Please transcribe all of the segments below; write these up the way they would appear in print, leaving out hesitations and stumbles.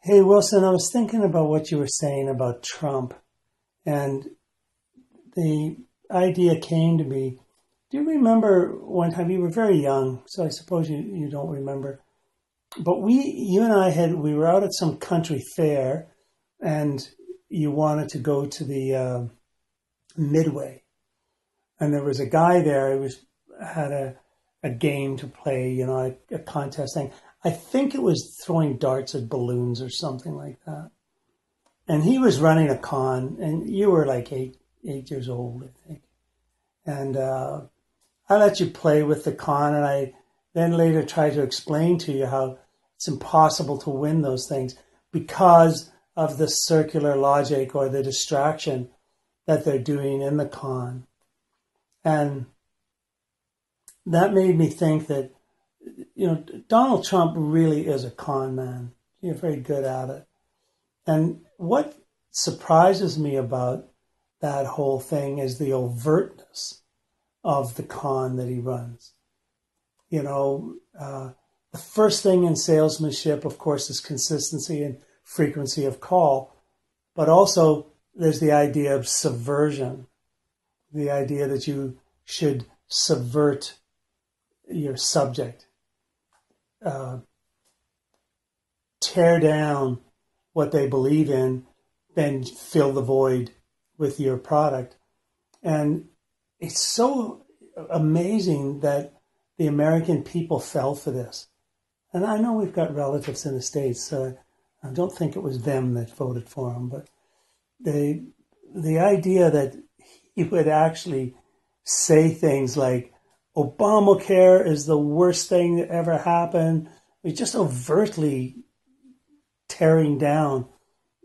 Hey, Wilson, I was thinking about what you were saying about Trump, and the idea came to me. Do you remember one time you were very young, so I suppose you don't remember, but you and I we were out at some country fair, and you wanted to go to the Midway, and there was a guy there who had a game to play, a contest thing. I think it was throwing darts at balloons or something like that. And he was running a con, and you were like 8 years old, I think. And I let you play with the con, and I then later tried to explain to you how it's impossible to win those things because of the circular logic or the distraction that they're doing in the con. And that made me think that, Donald Trump really is a con man. You're very good at it. And what surprises me about that whole thing is the overtness of the con that he runs. The first thing in salesmanship, of course, is consistency and frequency of call, but also there's the idea of subversion, the idea that you should subvert your subject, uh, tear down what they believe in, then fill the void with your product. And it's so amazing that the American people fell for this. And I know we've got relatives in the States, so I don't think it was them that voted for him, but the idea that he would actually say things like Obamacare is the worst thing that ever happened. He's just overtly tearing down,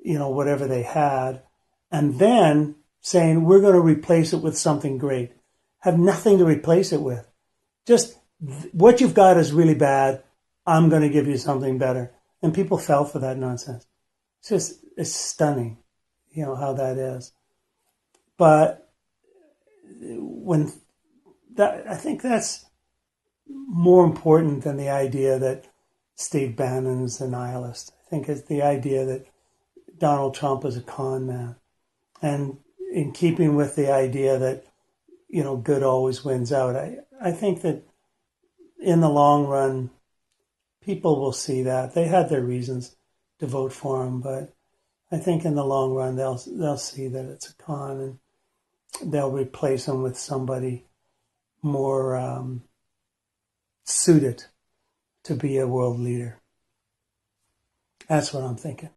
whatever they had, and then saying we're going to replace it with something great. Have nothing to replace it with. Just what you've got is really bad. I'm going to give you something better. And people fell for that nonsense. It's stunning, how that is. But when I think that's more important than the idea that Steve Bannon is a nihilist. I think it's the idea that Donald Trump is a con man. And in keeping with the idea that, good always wins out, I think that in the long run, people will see that. They had their reasons to vote for him, but I think in the long run, they'll see that it's a con, and they'll replace him with somebody more suited to be a world leader. That's what I'm thinking.